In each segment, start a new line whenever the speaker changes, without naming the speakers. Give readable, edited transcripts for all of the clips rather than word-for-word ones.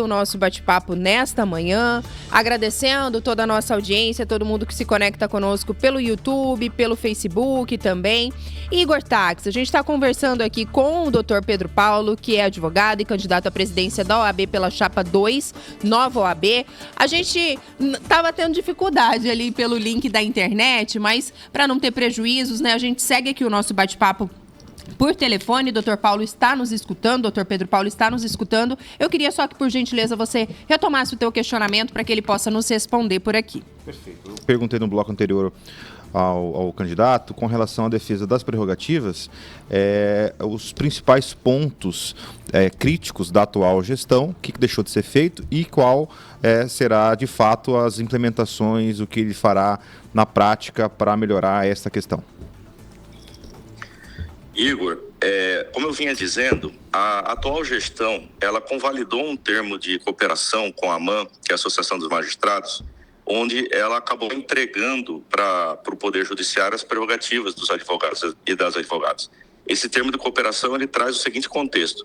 o nosso bate-papo nesta manhã, agradecendo toda a nossa audiência, todo mundo que se conecta conosco pelo YouTube, pelo Facebook também. Igor Tax, a gente está conversando aqui com o Dr. Pedro Paulo, que é advogado e candidato à presidência da OAB pela Chapa 2, nova OAB. A gente estava tendo dificuldade ali pelo link da internet, mas para não ter prejuízos, né, a gente segue aqui o nosso bate-papo por telefone. Dr. Paulo está nos escutando, Dr. Pedro Paulo está nos escutando. Eu queria só que, por gentileza, você retomasse o teu questionamento para que ele possa nos responder por aqui.
Perfeito. Eu perguntei no bloco anterior ao candidato com relação à defesa das prerrogativas, os principais pontos críticos da atual gestão, o que deixou de ser feito e qual será, de fato, as implementações, o que ele fará na prática para melhorar essa questão.
Igor, como eu vinha dizendo, a atual gestão, ela convalidou um termo de cooperação com a AMAN, que é a Associação dos Magistrados, onde ela acabou entregando para o Poder Judiciário as prerrogativas dos advogados e das advogadas. Esse termo de cooperação, ele traz o seguinte contexto,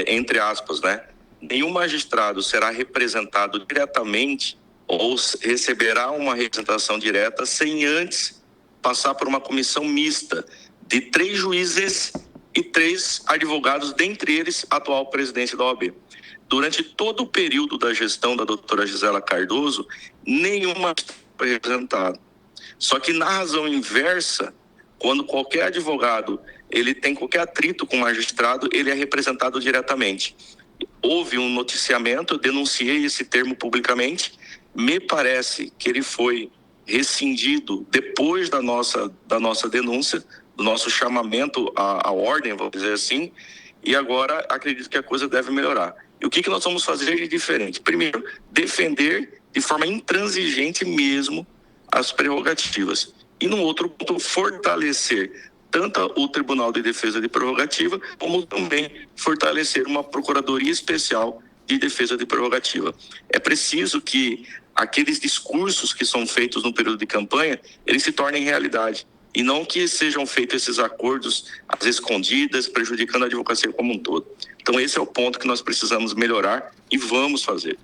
entre aspas, né? Nenhum magistrado será representado diretamente ou receberá uma representação direta sem antes passar por uma comissão mista de 3 juízes e 3 advogados, dentre eles a atual presidente da OAB. Durante todo o período da gestão da doutora Gisela Cardoso, nenhuma foi representada. Só que na razão inversa, quando qualquer advogado ele tem qualquer atrito com o magistrado, ele é representado diretamente. Houve um noticiamento, eu denunciei esse termo publicamente, me parece que ele foi rescindido depois da nossa denúncia, do nosso chamamento à ordem, vamos dizer assim, e agora acredito que a coisa deve melhorar. E o que nós vamos fazer de diferente? Primeiro, defender de forma intransigente mesmo as prerrogativas. E no outro ponto, fortalecer tanto o Tribunal de Defesa de Prerrogativa, como também fortalecer uma Procuradoria Especial de Defesa de Prerrogativa. É preciso que aqueles discursos que são feitos no período de campanha, eles se tornem realidade. E não que sejam feitos esses acordos às escondidas, prejudicando a advocacia como um todo. Então esse é o ponto que nós precisamos melhorar e vamos fazer.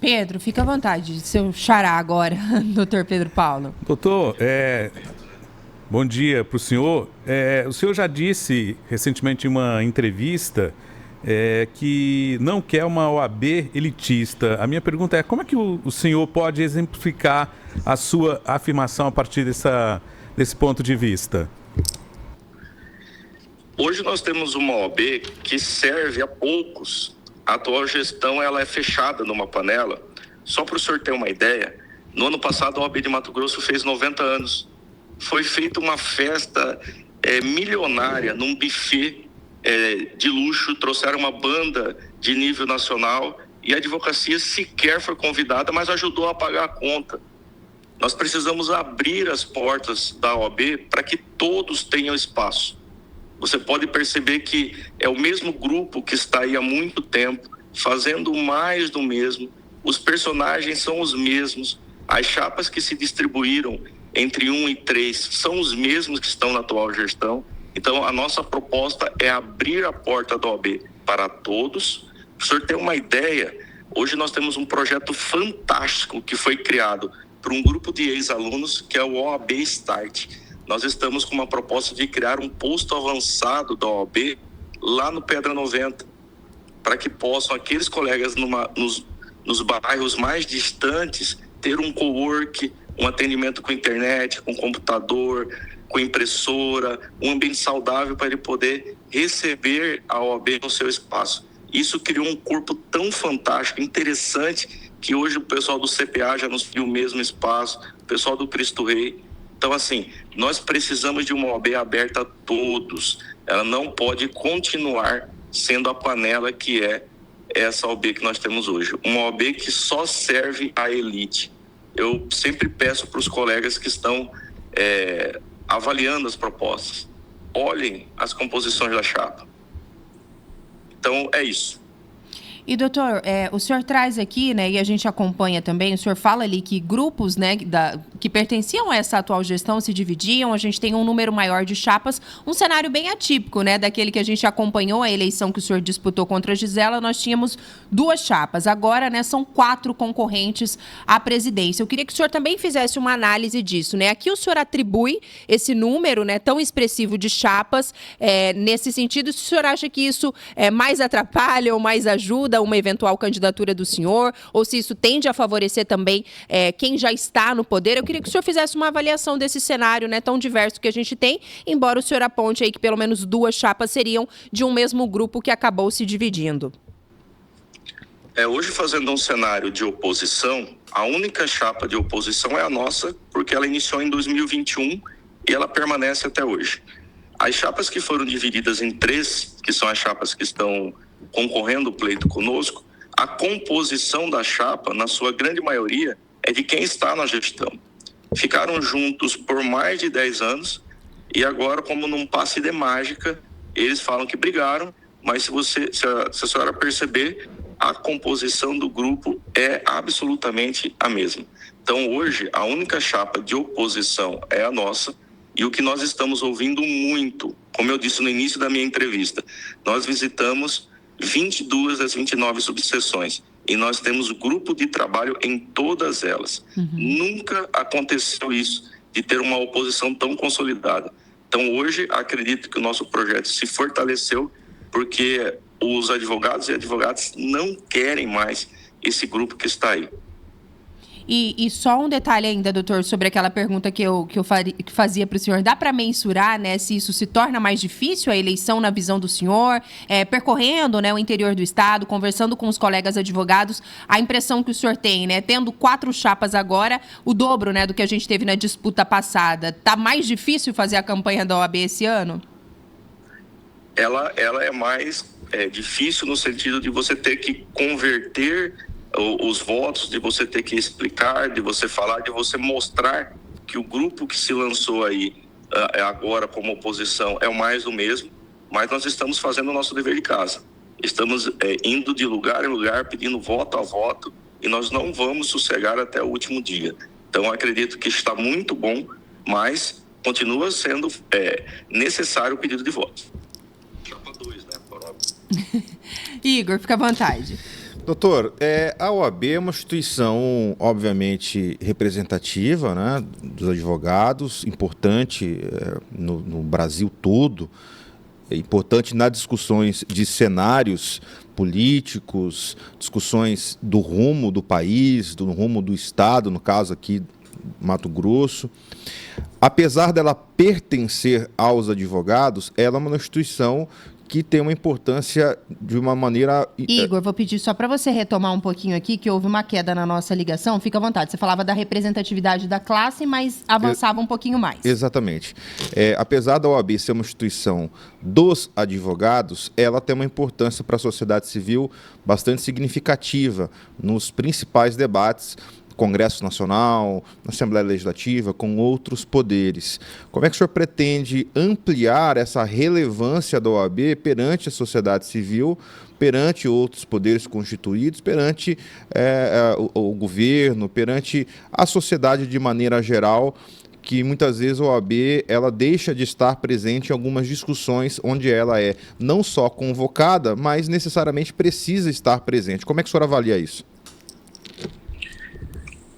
Pedro, fica à vontade, seu xará agora, doutor Pedro Paulo.
Doutor, bom dia para o senhor. O senhor já disse recentemente em uma entrevista que não quer uma OAB elitista. A minha pergunta é: como é que o senhor pode exemplificar a sua afirmação a partir desse ponto de vista?
Hoje nós temos uma OAB que serve a poucos. A atual gestão ela é fechada numa panela. Só para o senhor ter uma ideia, no ano passado a OAB de Mato Grosso fez 90 anos. Foi feita uma festa milionária num buffet de luxo, trouxeram uma banda de nível nacional e a advocacia sequer foi convidada, mas ajudou a pagar a conta. Nós precisamos abrir as portas da OAB para que todos tenham espaço. Você pode perceber que é o mesmo grupo que está aí há muito tempo, fazendo mais do mesmo. Os personagens são os mesmos. As chapas que se distribuíram entre 1 e 3 são os mesmos que estão na atual gestão. Então, a nossa proposta é abrir a porta da OAB para todos. Para o senhor ter uma ideia, hoje nós temos um projeto fantástico que foi criado por um grupo de ex-alunos, que é o OAB Start. Nós estamos com uma proposta de criar um posto avançado da OAB lá no Pedra 90, para que possam aqueles colegas nos bairros mais distantes ter um cowork, um atendimento com internet, com computador, com impressora, um ambiente saudável para ele poder receber a OAB no seu espaço. Isso criou um corpo tão fantástico, interessante, que hoje o pessoal do CPA já nos pediu o mesmo espaço, o pessoal do Cristo Rei. Então, assim, nós precisamos de uma OAB aberta a todos. Ela não pode continuar sendo a panela que é essa OAB que nós temos hoje. Uma OAB que só serve à elite. Eu sempre peço para os colegas que estão avaliando as propostas, olhem as composições da chapa. Então, é isso.
E, doutor, o senhor traz aqui, né, e a gente acompanha também, o senhor fala ali que grupos, né, que pertenciam a essa atual gestão se dividiam, a gente tem um número maior de chapas, um cenário bem atípico, né, daquele que a gente acompanhou, a eleição que o senhor disputou contra a Gisela, nós tínhamos 2 chapas, agora, né, são 4 concorrentes à presidência. Eu queria que o senhor também fizesse uma análise disso, né, aqui o senhor atribui esse número, né, tão expressivo de chapas, nesse sentido, se o senhor acha que isso mais atrapalha ou mais ajuda uma eventual candidatura do senhor, ou se isso tende a favorecer também quem já está no poder. Eu queria que o senhor fizesse uma avaliação desse cenário, né, tão diverso que a gente tem, embora o senhor aponte aí que pelo menos 2 chapas seriam de um mesmo grupo que acabou se dividindo.
Hoje, fazendo um cenário de oposição, a única chapa de oposição é a nossa, porque ela iniciou em 2021 e ela permanece até hoje. As chapas que foram divididas em 3, que são as chapas que estão concorrendo o pleito conosco, a composição da chapa, na sua grande maioria, é de quem está na gestão. Ficaram juntos por mais de 10 anos e agora, como num passe de mágica, eles falam que brigaram, mas se a senhora perceber, a composição do grupo é absolutamente a mesma. Então, hoje, a única chapa de oposição é a nossa. E o que nós estamos ouvindo muito, como eu disse no início da minha entrevista, nós visitamos 22 das 29 subseções e nós temos grupo de trabalho em todas elas. Nunca aconteceu isso, de ter uma oposição tão consolidada. Então, hoje, acredito que o nosso projeto se fortaleceu porque os advogados e advogadas não querem mais esse grupo que está aí.
E só um detalhe ainda, doutor, sobre aquela pergunta que eu fazia para o senhor. Dá para mensurar, né, se isso se torna mais difícil, a eleição na visão do senhor? Percorrendo, né, o interior do estado, conversando com os colegas advogados, a impressão que o senhor tem, né, tendo 4 chapas agora, o dobro, né, do que a gente teve na disputa passada. Tá mais difícil fazer a campanha da OAB esse ano?
Ela é mais difícil no sentido de você ter que converter os votos, de você ter que explicar, de você falar, de você mostrar que o grupo que se lançou aí agora como oposição é o mais do mesmo, mas nós estamos fazendo o nosso dever de casa. Estamos indo de lugar em lugar, pedindo voto a voto, e nós não vamos sossegar até o último dia. Então, acredito que está muito bom, mas continua sendo necessário o pedido de voto. Chapa 2, né? Por óbvio.
Igor, fica à vontade.
Doutor, a OAB é uma instituição, obviamente, representativa, né, dos advogados, importante no Brasil todo, importante nas discussões de cenários políticos, discussões do rumo do país, do rumo do Estado, no caso aqui, Mato Grosso. Apesar dela pertencer aos advogados, ela é uma instituição que tem uma importância de uma maneira...
Igor, vou pedir só para você retomar um pouquinho aqui, que houve uma queda na nossa ligação. Fica à vontade. Você falava da representatividade da classe, mas avançava um pouquinho mais.
Exatamente. Apesar da OAB ser uma instituição dos advogados, ela tem uma importância para a sociedade civil bastante significativa nos principais debates, Congresso Nacional, na Assembleia Legislativa, com outros poderes. Como é que o senhor pretende ampliar essa relevância da OAB perante a sociedade civil, perante outros poderes constituídos, perante o governo, perante a sociedade de maneira geral, que muitas vezes a OAB ela deixa de estar presente em algumas discussões onde ela é não só convocada, mas necessariamente precisa estar presente. Como é que o senhor avalia isso?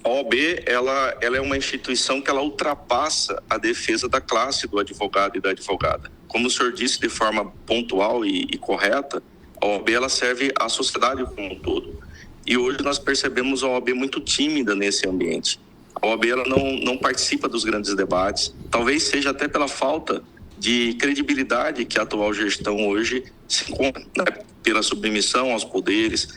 A OAB, ela é uma instituição que ela ultrapassa a defesa da classe do advogado e da advogada. Como o senhor disse de forma pontual e correta, a OAB ela serve à sociedade como um todo. E hoje nós percebemos a OAB muito tímida nesse ambiente. A OAB ela não participa dos grandes debates, talvez seja até pela falta de credibilidade que a atual gestão hoje se encontra, né? Pela submissão aos poderes,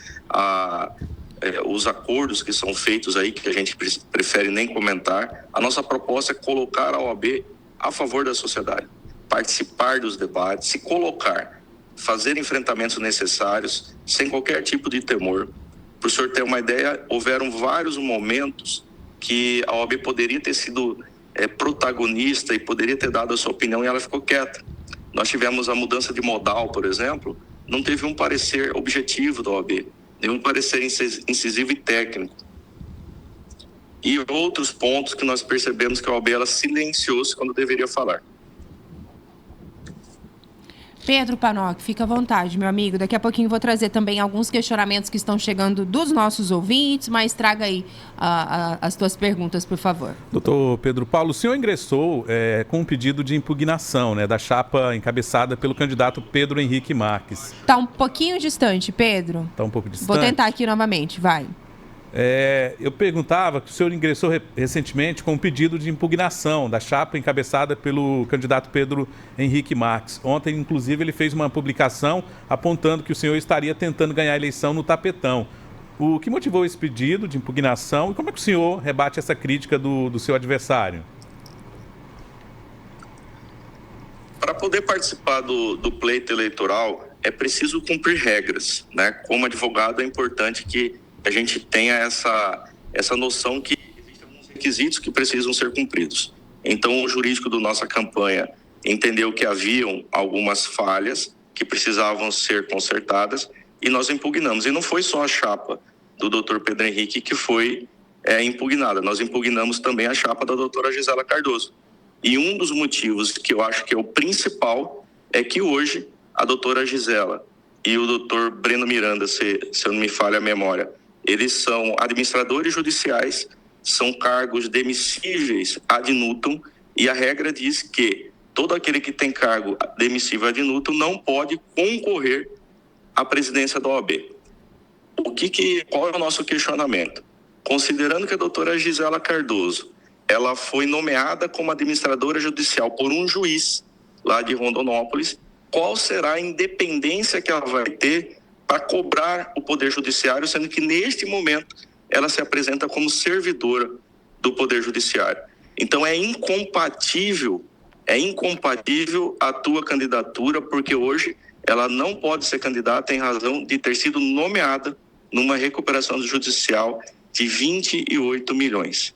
os acordos que são feitos aí, que a gente prefere nem comentar. A nossa proposta é colocar a OAB a favor da sociedade, participar dos debates, se colocar, fazer enfrentamentos necessários, sem qualquer tipo de temor. Para o senhor ter uma ideia, houveram vários momentos que a OAB poderia ter sido protagonista e poderia ter dado a sua opinião e ela ficou quieta. Nós tivemos a mudança de modal, por exemplo, não teve um parecer objetivo da OAB. nenhum parecer incisivo e técnico. E outros pontos que nós percebemos que a OAB ela silenciou-se quando deveria falar.
Pedro Panock, fica à vontade, meu amigo. Daqui a pouquinho vou trazer também alguns questionamentos que estão chegando dos nossos ouvintes, mas traga aí as tuas perguntas, por favor.
Doutor Pedro Paulo, o senhor ingressou com um pedido de impugnação, né, da chapa encabeçada pelo candidato Pedro Henrique Marques.
Está um pouquinho distante, Pedro.
Está um pouco distante.
Vou tentar aqui novamente, vai.
Eu perguntava que o senhor ingressou recentemente com um pedido de impugnação da chapa encabeçada pelo candidato Pedro Henrique Marques. Ontem, inclusive, ele fez uma publicação apontando que o senhor estaria tentando ganhar a eleição no tapetão. O que motivou esse pedido de impugnação e como é que o senhor rebate essa crítica do seu adversário?
Para poder participar do pleito eleitoral, é preciso cumprir regras, né? Como advogado, é importante que a gente tenha essa noção que existem alguns requisitos que precisam ser cumpridos. Então, o jurídico da nossa campanha entendeu que haviam algumas falhas que precisavam ser consertadas e nós impugnamos. E não foi só a chapa do doutor Pedro Henrique que foi impugnada, nós impugnamos também a chapa da doutora Gisela Cardoso. E um dos motivos que eu acho que é o principal é que hoje a doutora Gisela e o doutor Breno Miranda, se eu não me falha a memória, eles são administradores judiciais, são cargos demissíveis ad nutum, e a regra diz que todo aquele que tem cargo demissível ad nutum não pode concorrer à presidência da OAB. Qual é o nosso questionamento? Considerando que a doutora Gisela Cardoso, ela foi nomeada como administradora judicial por um juiz lá de Rondonópolis, qual será a independência que ela vai ter para cobrar o Poder Judiciário, sendo que neste momento ela se apresenta como servidora do Poder Judiciário. Então é incompatível a tua candidatura, porque hoje ela não pode ser candidata em razão de ter sido nomeada numa recuperação judicial de 28 milhões.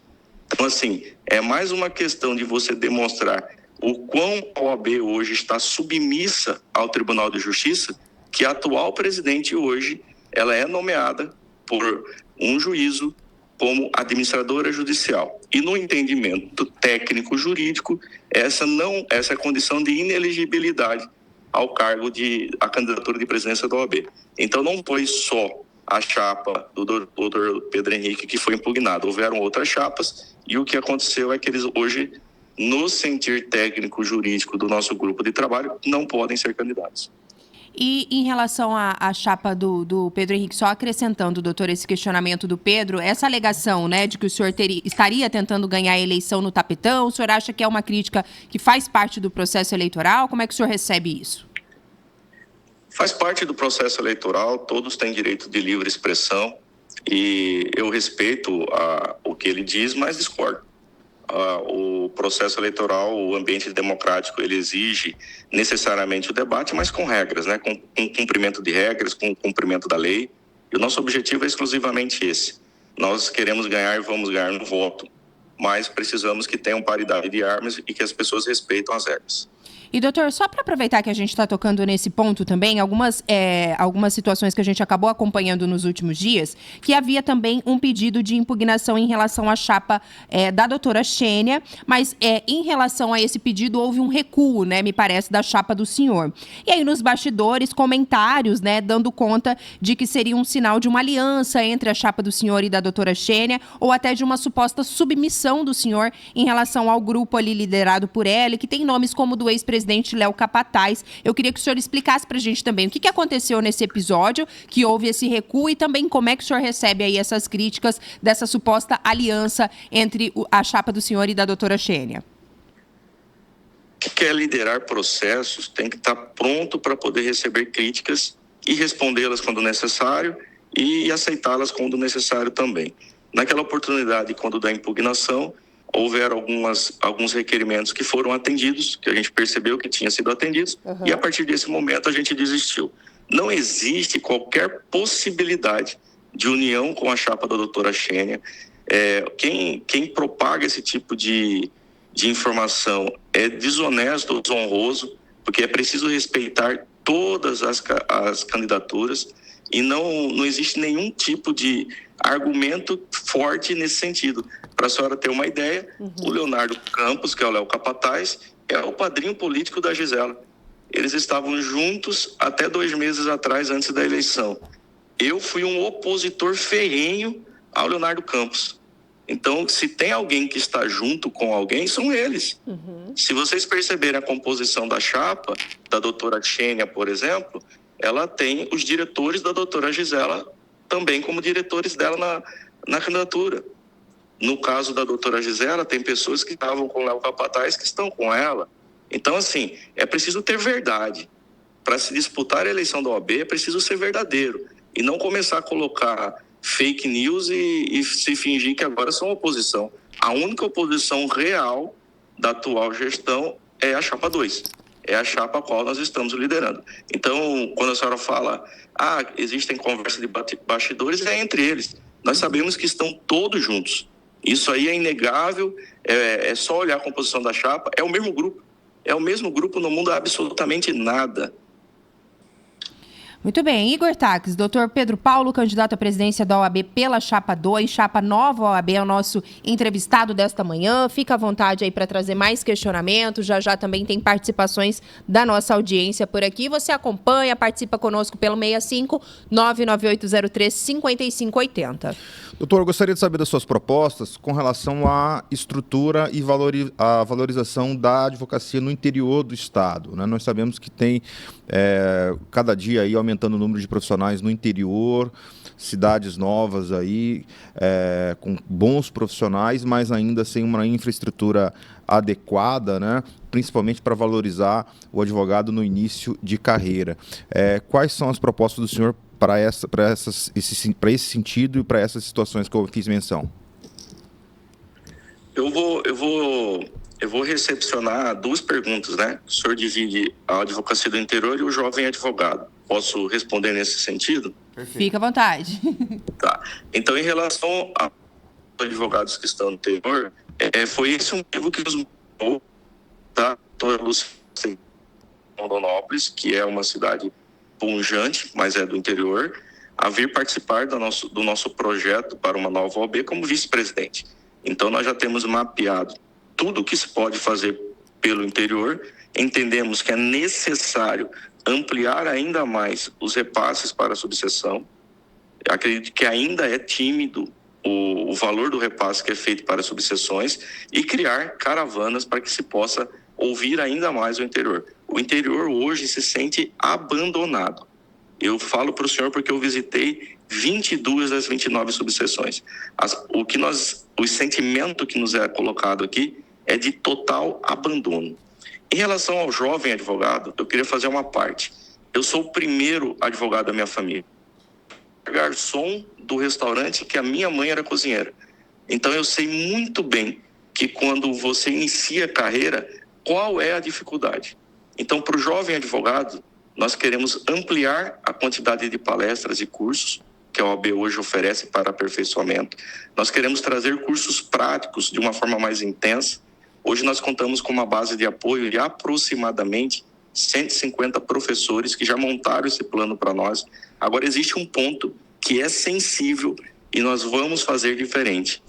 Então, assim, é mais uma questão de você demonstrar o quão a OAB hoje está submissa ao Tribunal de Justiça, que a atual presidente hoje, ela é nomeada por um juízo como administradora judicial. E no entendimento técnico-jurídico, essa é a condição de inelegibilidade ao cargo a candidatura de presidência da OAB. Então não foi só a chapa do doutor Pedro Henrique que foi impugnada, houveram outras chapas e o que aconteceu é que eles hoje, no sentir técnico-jurídico do nosso grupo de trabalho, não podem ser candidatos.
E em relação à chapa do Pedro Henrique, só acrescentando, doutor, esse questionamento do Pedro, essa alegação, né, de que o senhor estaria tentando ganhar a eleição no tapetão, o senhor acha que é uma crítica que faz parte do processo eleitoral? Como é que o senhor recebe isso?
Faz parte do processo eleitoral, todos têm direito de livre expressão e eu respeito o que ele diz, mas discordo. O processo eleitoral, o ambiente democrático, ele exige necessariamente o debate, mas com regras, né? Com cumprimento de regras, com cumprimento da lei. E o nosso objetivo é exclusivamente esse. Nós queremos ganhar e vamos ganhar no voto, mas precisamos que tenham paridade de armas e que as pessoas respeitem as regras.
E, doutor, só para aproveitar que a gente está tocando nesse ponto também, algumas situações que a gente acabou acompanhando nos últimos dias, que havia também um pedido de impugnação em relação à chapa da doutora Xênia, mas em relação a esse pedido houve um recuo, né, me parece, da chapa do senhor. E aí, nos bastidores, comentários, né, dando conta de que seria um sinal de uma aliança entre a chapa do senhor e da doutora Xênia, ou até de uma suposta submissão do senhor em relação ao grupo ali liderado por ela, que tem nomes como do ex-presidente Léo Capataz. Eu queria que o senhor explicasse para a gente também o que aconteceu nesse episódio, que houve esse recuo, e também como é que o senhor recebe aí essas críticas dessa suposta aliança entre a chapa do senhor e da doutora Xênia.
Quem quer liderar processos tem que estar pronto para poder receber críticas e respondê-las quando necessário e aceitá-las quando necessário também. Naquela oportunidade, quando da impugnação, houveram alguns requerimentos que foram atendidos, que a gente percebeu que tinham sido atendidos, e a partir desse momento a gente desistiu. Não existe qualquer possibilidade de união com a chapa da doutora Xênia. Quem propaga esse tipo de informação é desonesto, desonroso, porque é preciso respeitar todas as candidaturas E não existe nenhum tipo de argumento forte nesse sentido. Para a senhora ter uma ideia, o Leonardo Campos, que é o Léo Capataz, é o padrinho político da Gisela. Eles estavam juntos até 2 meses atrás, antes da eleição. Eu fui um opositor ferrenho ao Leonardo Campos. Então, se tem alguém que está junto com alguém, são eles. Se vocês perceberem a composição da chapa, da doutora Xênia, por exemplo, ela tem os diretores da doutora Gisela também como diretores dela na candidatura. No caso da doutora Gisela, tem pessoas que estavam com o Léo Capataz que estão com ela. Então, assim, é preciso ter verdade. Para se disputar a eleição da OAB, é preciso ser verdadeiro. E não começar a colocar fake news e se fingir que agora são oposição. A única oposição real da atual gestão é a chapa 2. É a chapa a qual nós estamos liderando. Então, quando a senhora fala, existem conversas de bastidores, é entre eles. Nós sabemos que estão todos juntos. Isso aí é inegável, é só olhar a composição da chapa, é o mesmo grupo. É o mesmo grupo, não muda absolutamente nada.
Muito bem, Igor Taques, doutor Pedro Paulo, candidato à presidência da OAB pela Chapa 2, Chapa Nova OAB, é o nosso entrevistado desta manhã. Fica à vontade aí para trazer mais questionamentos, já também tem participações da nossa audiência por aqui. Você acompanha, participa conosco pelo 65-99803-5580.
Doutor, eu gostaria de saber das suas propostas com relação à estrutura e a valorização da advocacia no interior do Estado, né? Nós sabemos que tem cada dia aí aumentando o número de profissionais no interior, cidades novas aí, com bons profissionais, mas ainda sem uma infraestrutura adequada, né? Principalmente para valorizar o advogado no início de carreira. Quais são as propostas do senhor para esse sentido e para essas situações que eu fiz menção?
Eu vou recepcionar 2 perguntas, né? O senhor divide a advocacia do interior e o jovem advogado. Posso responder nesse sentido?
Perfeito. Fica à vontade.
Tá. Então, em relação aos advogados que estão no interior, foi esse um motivo que nos mudou da Rondonópolis, que é uma cidade pujante, mas é do interior, a vir participar do nosso projeto para uma nova OAB como vice-presidente. Então, nós já temos mapeado tudo o que se pode fazer pelo interior, entendemos que é necessário ampliar ainda mais os repasses para a subseção. Acredito que ainda é tímido o valor do repasse que é feito para subseções e criar caravanas para que se possa ouvir ainda mais o interior. O interior hoje se sente abandonado. Eu falo para o senhor porque eu visitei 22 das 29 subseções. O sentimento que nos é colocado aqui é de total abandono. Em relação ao jovem advogado, eu queria fazer uma parte. Eu sou o primeiro advogado da minha família. Garçom do restaurante que a minha mãe era cozinheira. Então eu sei muito bem que quando você inicia a carreira, qual é a dificuldade. Então, para o jovem advogado, nós queremos ampliar a quantidade de palestras e cursos que a OAB hoje oferece para aperfeiçoamento. Nós queremos trazer cursos práticos de uma forma mais intensa. Hoje nós contamos com uma base de apoio de aproximadamente 150 professores que já montaram esse plano para nós. Agora, existe um ponto que é sensível e nós vamos fazer diferente.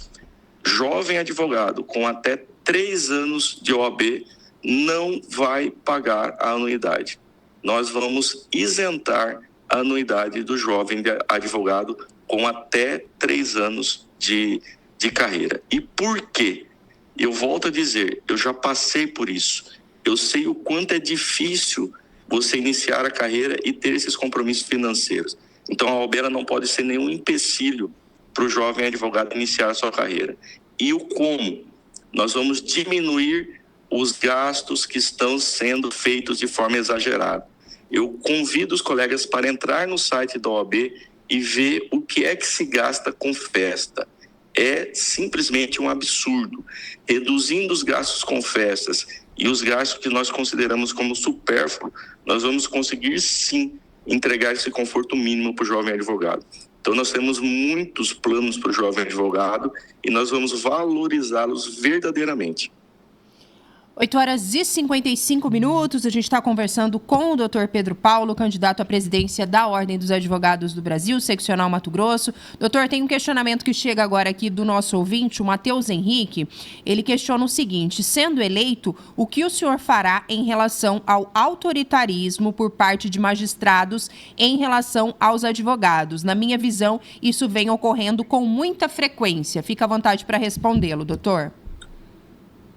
Jovem advogado com até 3 anos de OAB não vai pagar a anuidade. Nós vamos isentar a anuidade do jovem advogado com até 3 anos de carreira. E por quê? Eu volto a dizer, eu já passei por isso. Eu sei o quanto é difícil você iniciar a carreira e ter esses compromissos financeiros. Então, a OAB não pode ser nenhum empecilho para o jovem advogado iniciar a sua carreira. E o como? Nós vamos diminuir os gastos que estão sendo feitos de forma exagerada. Eu convido os colegas para entrar no site da OAB e ver o que é que se gasta com festa. É simplesmente um absurdo. Reduzindo os gastos com festas e os gastos que nós consideramos como supérfluo, nós vamos conseguir sim entregar esse conforto mínimo para o jovem advogado. Então nós temos muitos planos para o jovem advogado e nós vamos valorizá-los verdadeiramente.
8h55, a gente está conversando com o Dr. Pedro Paulo, candidato à presidência da Ordem dos Advogados do Brasil, seccional Mato Grosso. Doutor, tem um questionamento que chega agora aqui do nosso ouvinte, o Matheus Henrique. Ele questiona o seguinte: sendo eleito, o que o senhor fará em relação ao autoritarismo por parte de magistrados em relação aos advogados? Na minha visão, isso vem ocorrendo com muita frequência. Fica à vontade para respondê-lo, doutor.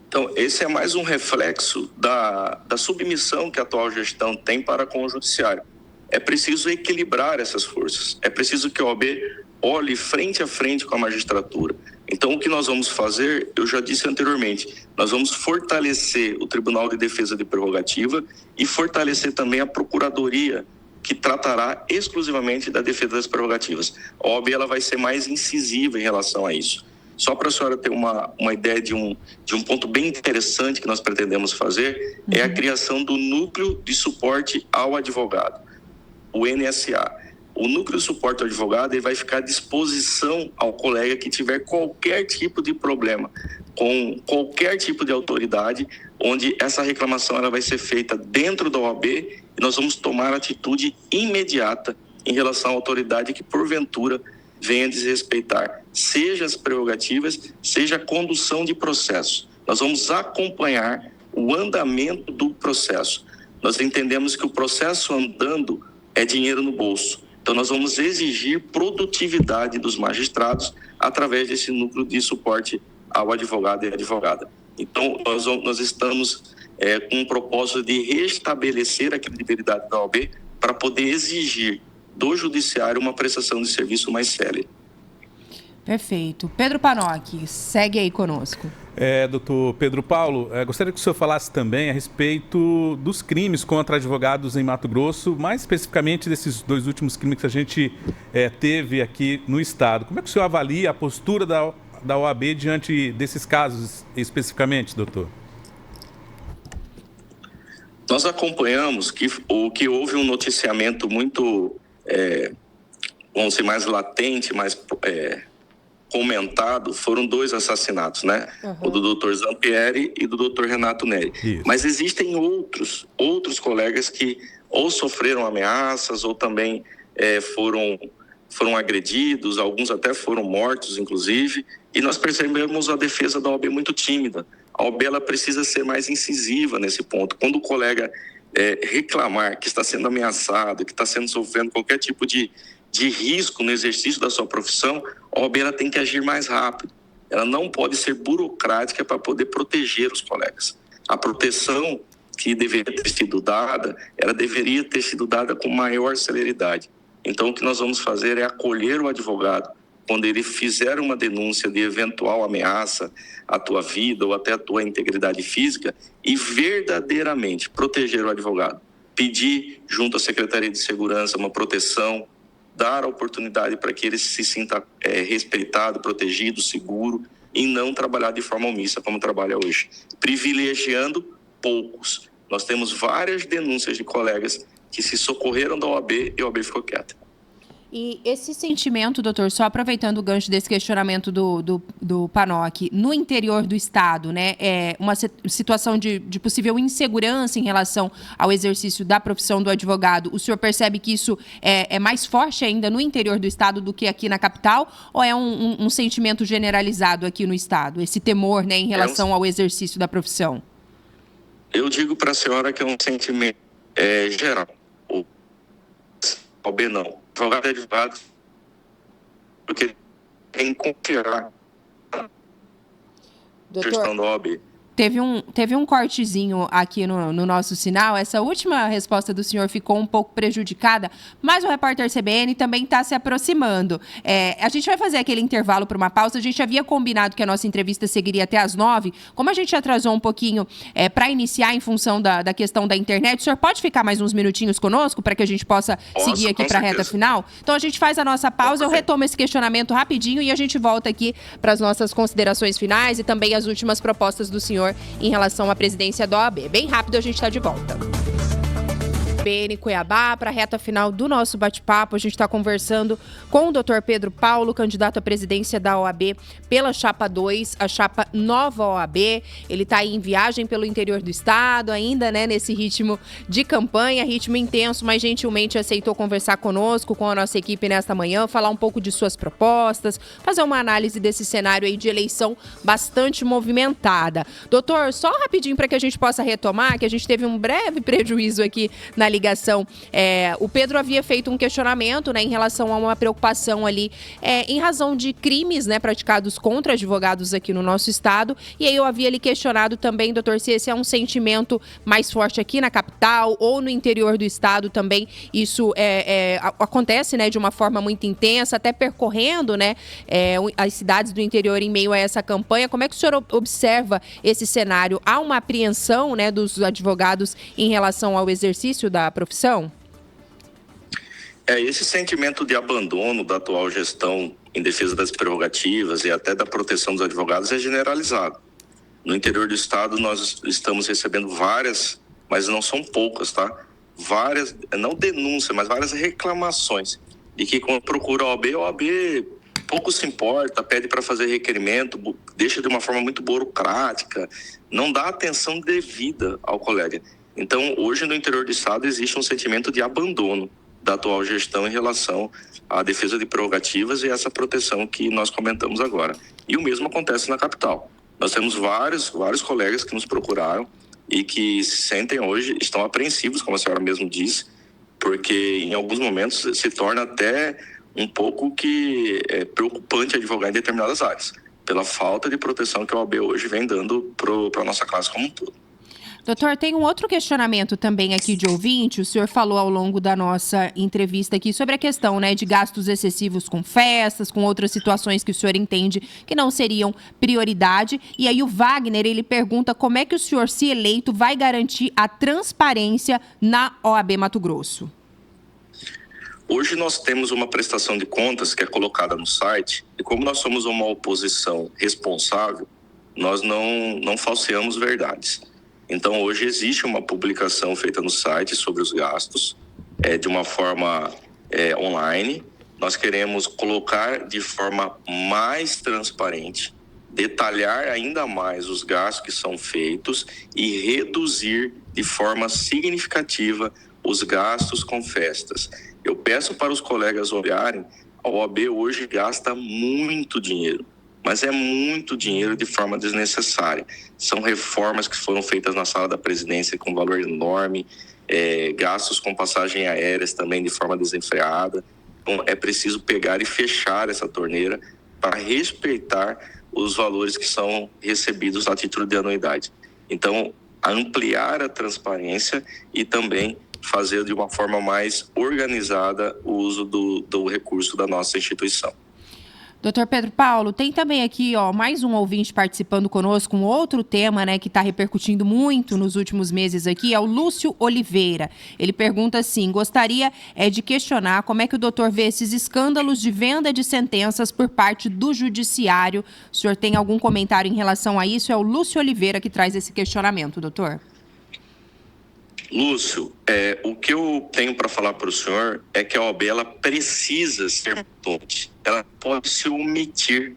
Então, esse é mais um reflexo da submissão que a atual gestão tem para com o judiciário. É preciso equilibrar essas forças. É preciso que a OAB olhe frente a frente com a magistratura. Então, o que nós vamos fazer, eu já disse anteriormente, nós vamos fortalecer o Tribunal de Defesa de Prerrogativa e fortalecer também a Procuradoria, que tratará exclusivamente da defesa das prerrogativas. A OAB ela vai ser mais incisiva em relação a isso. Só para a senhora ter uma ideia de um ponto bem interessante que nós pretendemos fazer, é a criação do Núcleo de Suporte ao Advogado, o NSA. O Núcleo de Suporte ao Advogado ele vai ficar à disposição ao colega que tiver qualquer tipo de problema, com qualquer tipo de autoridade, onde essa reclamação ela vai ser feita dentro da OAB e nós vamos tomar atitude imediata em relação à autoridade que, porventura, venha desrespeitar, seja as prerrogativas, seja a condução de processo. Nós vamos acompanhar o andamento do processo. Nós entendemos que o processo andando é dinheiro no bolso. Então, nós vamos exigir produtividade dos magistrados através desse núcleo de suporte ao advogado e advogada. Então, nós estamos com o propósito de restabelecer a credibilidade da OAB para poder exigir do judiciário uma prestação de serviço mais célere.
Perfeito. Pedro Panocchi, segue aí conosco.
Doutor Pedro Paulo, gostaria que o senhor falasse também a respeito dos crimes contra advogados em Mato Grosso, mais especificamente desses 2 últimos crimes que a gente teve aqui no estado. Como é que o senhor avalia a postura da OAB diante desses casos especificamente, doutor?
Nós acompanhamos que houve um noticiamento muito vamos dizer, mais latente, mais comentado, foram 2 assassinatos, né? O do Dr. Zampieri e do Dr. Renato Neri. Isso. Mas existem outros colegas que ou sofreram ameaças ou também foram agredidos, alguns até foram mortos, inclusive, e nós percebemos a defesa da OAB muito tímida. A OAB ela precisa ser mais incisiva nesse ponto. Quando o colega reclamar que está sendo ameaçado, que está sofrendo qualquer tipo de risco no exercício da sua profissão, a OAB ela tem que agir mais rápido. Ela não pode ser burocrática para poder proteger os colegas. A proteção que deveria ter sido dada, ela deveria ter sido dada com maior celeridade. Então, o que nós vamos fazer é acolher o advogado quando ele fizer uma denúncia de eventual ameaça à tua vida ou até à tua integridade física e verdadeiramente proteger o advogado. Pedir junto à Secretaria de Segurança uma proteção, dar a oportunidade para que ele se sinta respeitado, protegido, seguro e não trabalhar de forma omissa como trabalha hoje, privilegiando poucos. Nós temos várias denúncias de colegas que se socorreram da OAB e a OAB ficou quieta.
E esse sentimento, doutor, só aproveitando o gancho desse questionamento do Panocchi, no interior do estado, né, uma situação de possível insegurança em relação ao exercício da profissão do advogado, o senhor percebe que isso é mais forte ainda no interior do estado do que aqui na capital, ou é um sentimento generalizado aqui no estado, esse temor, né, em relação ao exercício da profissão?
Eu digo para a senhora que é um sentimento geral. O OAB não. Advogado é advogado, porque tem que confiar na gestão da OAB.
Teve um cortezinho aqui no nosso sinal. Essa última resposta do senhor ficou um pouco prejudicada, mas o repórter CBN também está se aproximando. A gente vai fazer aquele intervalo para uma pausa. A gente havia combinado que a nossa entrevista seguiria até às 9. Como a gente atrasou um pouquinho para iniciar em função da questão da internet, o senhor pode ficar mais uns minutinhos conosco para que a gente possa seguir aqui para a reta final? Então a gente faz a nossa pausa, eu retomo esse questionamento rapidinho e a gente volta aqui para as nossas considerações finais e também as últimas propostas do senhor em relação à presidência da OAB. Bem rápido, a gente está de volta. CBN Cuiabá, para a reta final do nosso bate-papo. A gente está conversando com o Dr. Pedro Paulo, candidato à presidência da OAB pela Chapa 2, a Chapa Nova OAB. Ele está aí em viagem pelo interior do estado, ainda, né, nesse ritmo de campanha, ritmo intenso, mas gentilmente aceitou conversar conosco, com a nossa equipe nesta manhã, falar um pouco de suas propostas, fazer uma análise desse cenário aí de eleição bastante movimentada. Doutor, só rapidinho para que a gente possa retomar, que a gente teve um breve prejuízo aqui na ligação. O Pedro havia feito um questionamento, né, em relação a uma preocupação ali em razão de crimes, né, praticados contra advogados aqui no nosso estado. E aí eu havia lhe questionado também, doutor, se esse é um sentimento mais forte aqui na capital ou no interior do estado também. Isso acontece, né, de uma forma muito intensa, até percorrendo, né, as cidades do interior em meio a essa campanha. Como é que o senhor observa esse cenário? Há uma apreensão, né, dos advogados em relação ao exercício da profissão?
Esse sentimento de abandono da atual gestão em defesa das prerrogativas e até da proteção dos advogados é generalizado. No interior do estado nós estamos recebendo várias, mas não são poucas, tá? Várias, não denúncias, mas várias reclamações de que quando procura a OAB pouco se importa, pede para fazer requerimento, deixa de uma forma muito burocrática, não dá atenção devida ao colega. Então, hoje no interior do estado existe um sentimento de abandono da atual gestão em relação à defesa de prerrogativas e essa proteção que nós comentamos agora. E o mesmo acontece na capital. Nós temos vários colegas que nos procuraram e que se sentem hoje, estão apreensivos, como a senhora mesmo disse, porque em alguns momentos se torna até um pouco preocupante advogar em determinadas áreas, pela falta de proteção que a OAB hoje vem dando para a nossa classe como um todo.
Doutor, tem um outro questionamento também aqui de ouvinte. O senhor falou ao longo da nossa entrevista aqui sobre a questão, né, de gastos excessivos com festas, com outras situações que o senhor entende que não seriam prioridade. E aí o Wagner, ele pergunta como é que o senhor, se eleito, vai garantir a transparência na OAB Mato Grosso.
Hoje nós temos uma prestação de contas que é colocada no site e como nós somos uma oposição responsável, nós não falseamos verdades. Então, hoje existe uma publicação feita no site sobre os gastos, de uma forma online. Nós queremos colocar de forma mais transparente, detalhar ainda mais os gastos que são feitos e reduzir de forma significativa os gastos com festas. Eu peço para os colegas olharem, a OAB hoje gasta muito dinheiro. Mas é muito dinheiro de forma desnecessária. São reformas que foram feitas na sala da presidência com valor enorme, gastos com passagem aéreas também de forma desenfreada. Então, é preciso pegar e fechar essa torneira para respeitar os valores que são recebidos a título de anuidade. Então, ampliar a transparência e também fazer de uma forma mais organizada o uso do recurso da nossa instituição.
Doutor Pedro Paulo, tem também aqui, mais um ouvinte participando conosco, um outro tema, né, que está repercutindo muito nos últimos meses aqui, é o Lúcio Oliveira. Ele pergunta assim, gostaria de questionar como é que o doutor vê esses escândalos de venda de sentenças por parte do judiciário. O senhor tem algum comentário em relação a isso? É o Lúcio Oliveira que traz esse questionamento, doutor.
Lúcio, o que eu tenho para falar para o senhor é que a OAB ela precisa ser ponte. Ela pode se omitir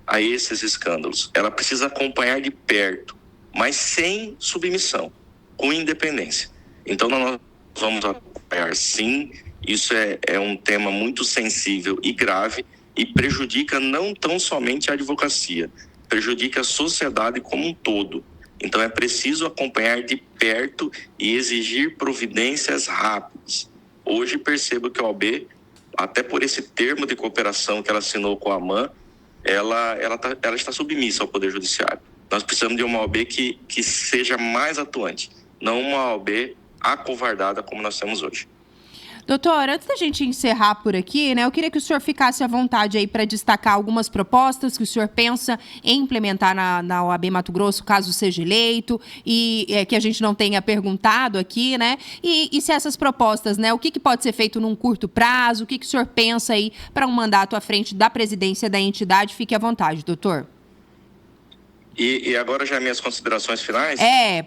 a esses escândalos. Ela precisa acompanhar de perto, mas sem submissão, com independência. Então, nós vamos acompanhar sim. Isso é um tema muito sensível e grave e prejudica não tão somente a advocacia, prejudica a sociedade como um todo. Então, é preciso acompanhar de perto e exigir providências rápidas. Hoje, percebo que a OAB, até por esse termo de cooperação que ela assinou com a AMAN, ela está submissa ao Poder Judiciário. Nós precisamos de uma OAB que seja mais atuante, não uma OAB acovardada como nós temos hoje.
Doutor, antes da gente encerrar por aqui, né, eu queria que o senhor ficasse à vontade aí para destacar algumas propostas que o senhor pensa em implementar na OAB Mato Grosso, caso seja eleito, e que a gente não tenha perguntado aqui, né? E se essas propostas, né, o que pode ser feito num curto prazo, o que o senhor pensa aí para um mandato à frente da presidência da entidade? Fique à vontade, doutor.
E agora já minhas considerações finais?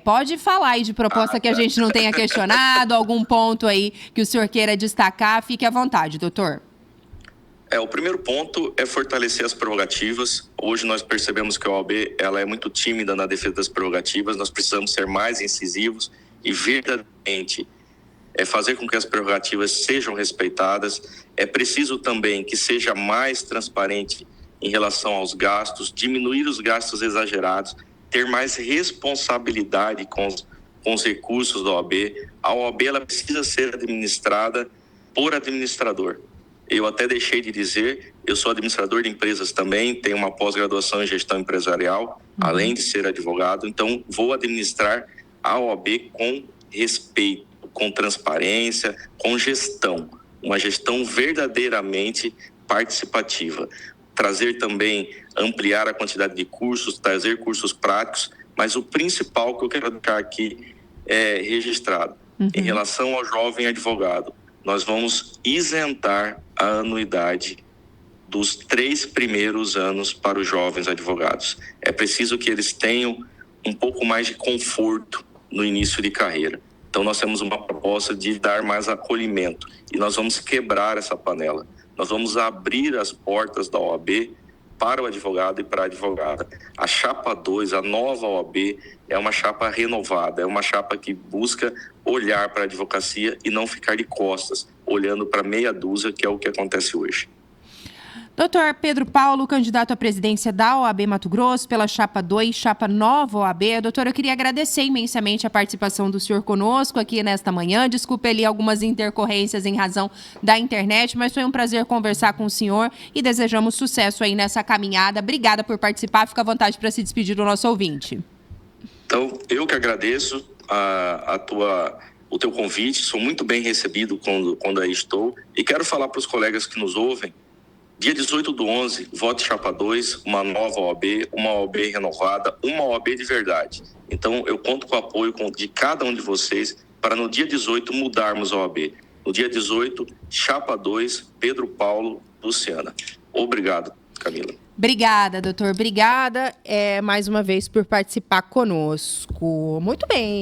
Pode falar aí de proposta que a gente não tenha questionado, algum ponto aí que o senhor queira destacar, fique à vontade, doutor.
O primeiro ponto é fortalecer as prerrogativas. Hoje nós percebemos que a OAB ela é muito tímida na defesa das prerrogativas, nós precisamos ser mais incisivos e verdadeiramente fazer com que as prerrogativas sejam respeitadas. É preciso também que seja mais transparente em relação aos gastos, diminuir os gastos exagerados, ter mais responsabilidade com os recursos da OAB. A OAB ela precisa ser administrada por administrador. Eu até deixei de dizer, eu sou administrador de empresas também, tenho uma pós-graduação em gestão empresarial, além de ser advogado, então vou administrar a OAB com respeito, com transparência, com gestão, uma gestão verdadeiramente participativa. Trazer também, ampliar a quantidade de cursos, trazer cursos práticos, mas o principal que eu quero deixar aqui é registrado. Em relação ao jovem advogado, nós vamos isentar a anuidade dos 3 primeiros anos para os jovens advogados. É preciso que eles tenham um pouco mais de conforto no início de carreira. Então, nós temos uma proposta de dar mais acolhimento e nós vamos quebrar essa panela. Nós vamos abrir as portas da OAB para o advogado e para a advogada. A chapa 2, a nova OAB, é uma chapa renovada, é uma chapa que busca olhar para a advocacia e não ficar de costas, olhando para meia dúzia, que é o que acontece hoje.
Doutor Pedro Paulo, candidato à presidência da OAB Mato Grosso, pela chapa 2, chapa nova OAB. Doutor, eu queria agradecer imensamente a participação do senhor conosco aqui nesta manhã. Desculpe ali algumas intercorrências em razão da internet, mas foi um prazer conversar com o senhor e desejamos sucesso aí nessa caminhada. Obrigada por participar. Fica à vontade para se despedir do nosso ouvinte.
Então, eu que agradeço o teu convite. Sou muito bem recebido quando aí estou. E quero falar para os colegas que nos ouvem, dia 18/11, vote chapa 2, uma nova OAB, uma OAB renovada, uma OAB de verdade. Então, eu conto com o apoio de cada um de vocês para no dia 18 mudarmos a OAB. No dia 18, chapa 2, Pedro Paulo, Luciana. Obrigado, Camila.
Obrigada, doutor. Obrigada mais uma vez por participar conosco. Muito bem.